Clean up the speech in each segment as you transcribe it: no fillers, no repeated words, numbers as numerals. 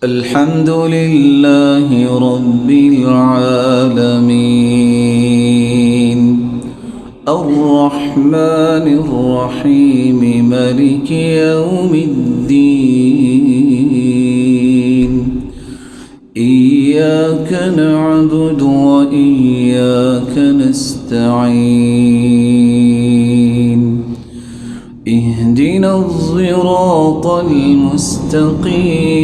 الحمد لله رب العالمين الرحمن الرحيم مالك يوم الدين إياك نعبد وإياك نستعين اهدنا الصراط المستقيم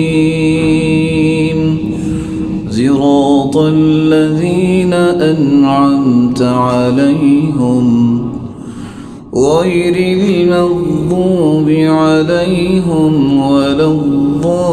صراط الذين أنعمت عليهم غير المغضوب عليهم ولا الضالين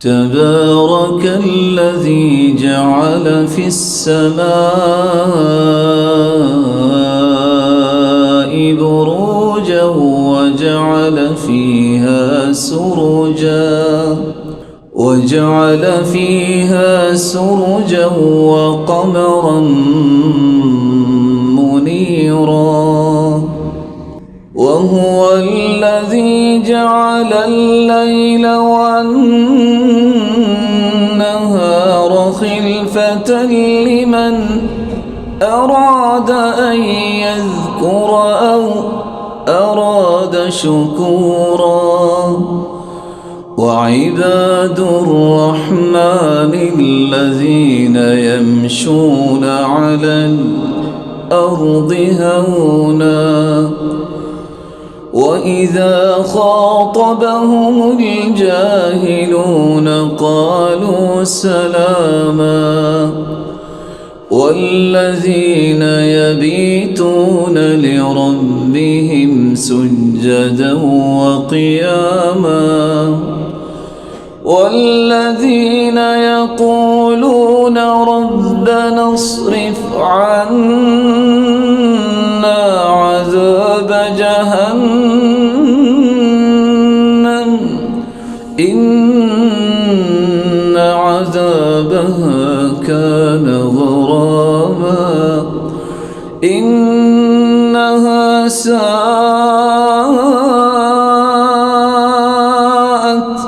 تبارك الذي جعل في السماء بروجا وجعل فيها سرجا وقمرا منيرا وهو الذي جعل الليل والنهار خلفة لمن أراد أن يذكر أو أراد شكورا وعباد الرحمن الذين يمشون على الأرض هونا وإذا خاطبهم الجاهلون قالوا سلاما والذين يبيتون لربهم سجدا وقياما والذين يقولون ربنا اصرف عنا عذاب جهنم إن عذابها كان غراما إنها ساءت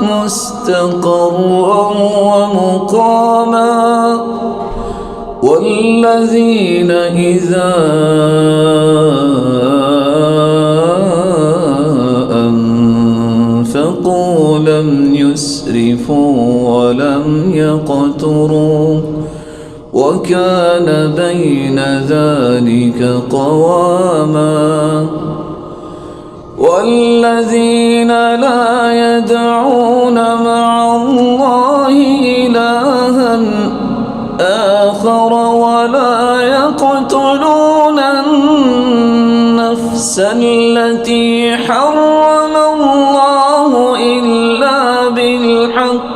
مستقرا ومقاما والذين إذا أنفقوا لم يسرفوا ولم يقتروا وكان بين ذلك قواما والذين لا يدعون مع الله إلها آخر ولا يقتلون النفس التي حرم الله إلا بالحق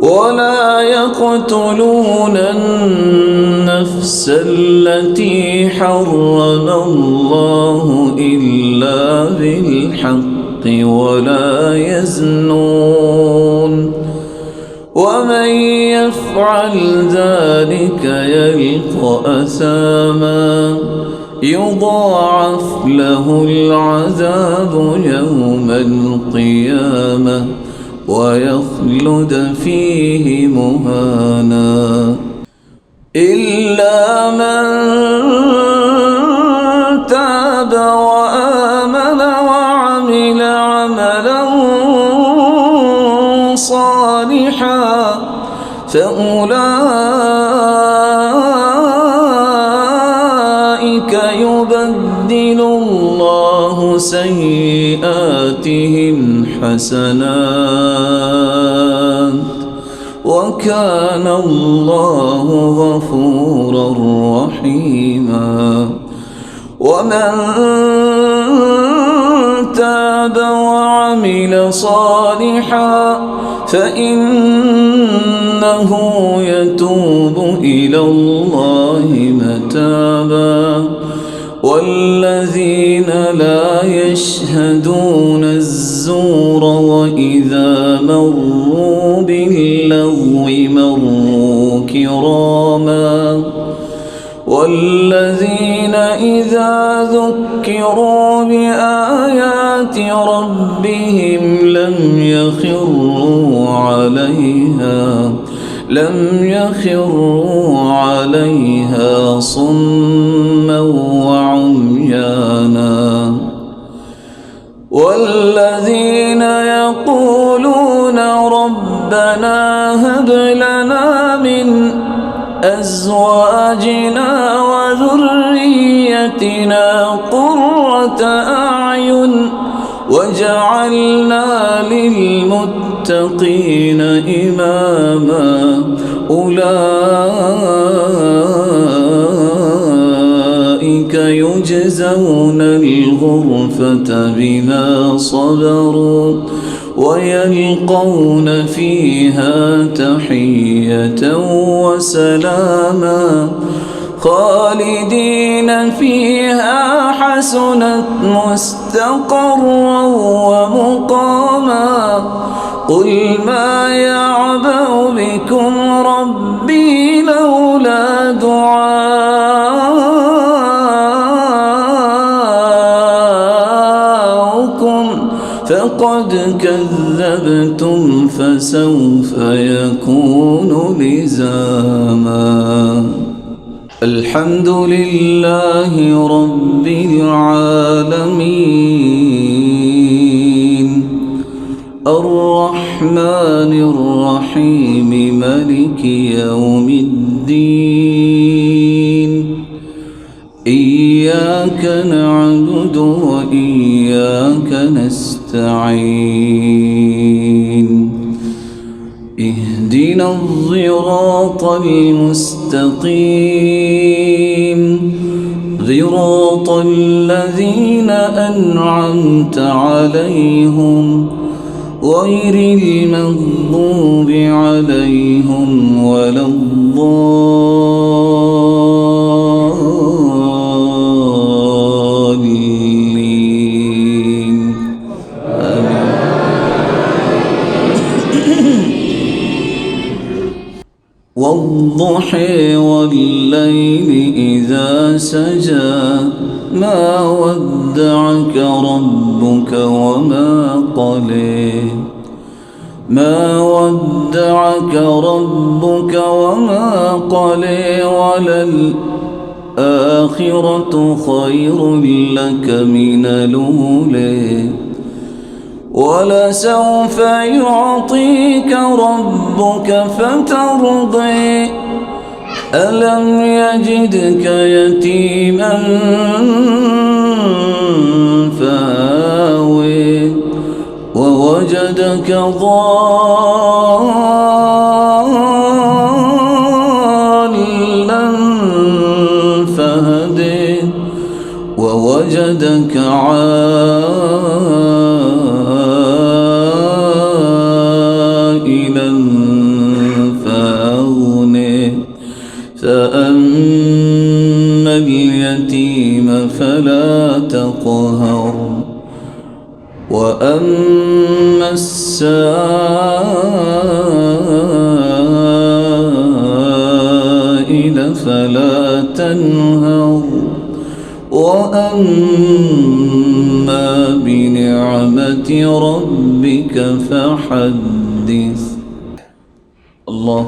ولا يقتلون النفس التي حرم الله إلا بالحق ولا يزنون ومن يفعل ذلك يلقى أثاما يضاعف له العذاب يوم القيامة ويخلد فيه مهانا إلا من تاب وآمن وعمل عملا صالحا فأولئك يبدل الله سيئاتهم حسنات وكان الله غفورا رحيما ومن تاب وعمل صالحا فإنه يتوب إلى الله متابا والذين لا يشهدون الزور وإذا مروا باللغو مروا كراما والذين إذا ذكروا بآيات ربهم لم يخروا عليها صما وعميانا والذين يقولون ربنا هب لنا من أزواجنا وذريتنا قرة أعين وجعلنا للمتقين إماما أولئك يجزون الغرفة بما صبروا ويلقون فيها تحية وسلاما خالدين فيها حسنت مستقرا ومقاما قل ما يعبأ بكم ربي لولا دعاؤكم فقد كذبتم فسوف يكون لزاما. الحمد لله رب العالمين الرحمن الرحيم مالك يوم الدين إياك نعبد وإياك نستعين اهدنا الصراط المستقيم صراط الذين أنعمت عليهم غير المغضوب عليهم ولا الضالين آمين. والضحى والليل إذا سجى ما ودعك ربك وما قلى ما ودعك ربك وما قلى وللآخرة خير لك من الأولى ولسوف يعطيك ربك فترضي ألم يجدك يتيما فآوي ووجدك ضالا فهدي ووجدك عائلا فأغني فأما اليتيم فلا تقهر وأما السائل فلا تنهر وأما بنعمة ربك فحدث. الله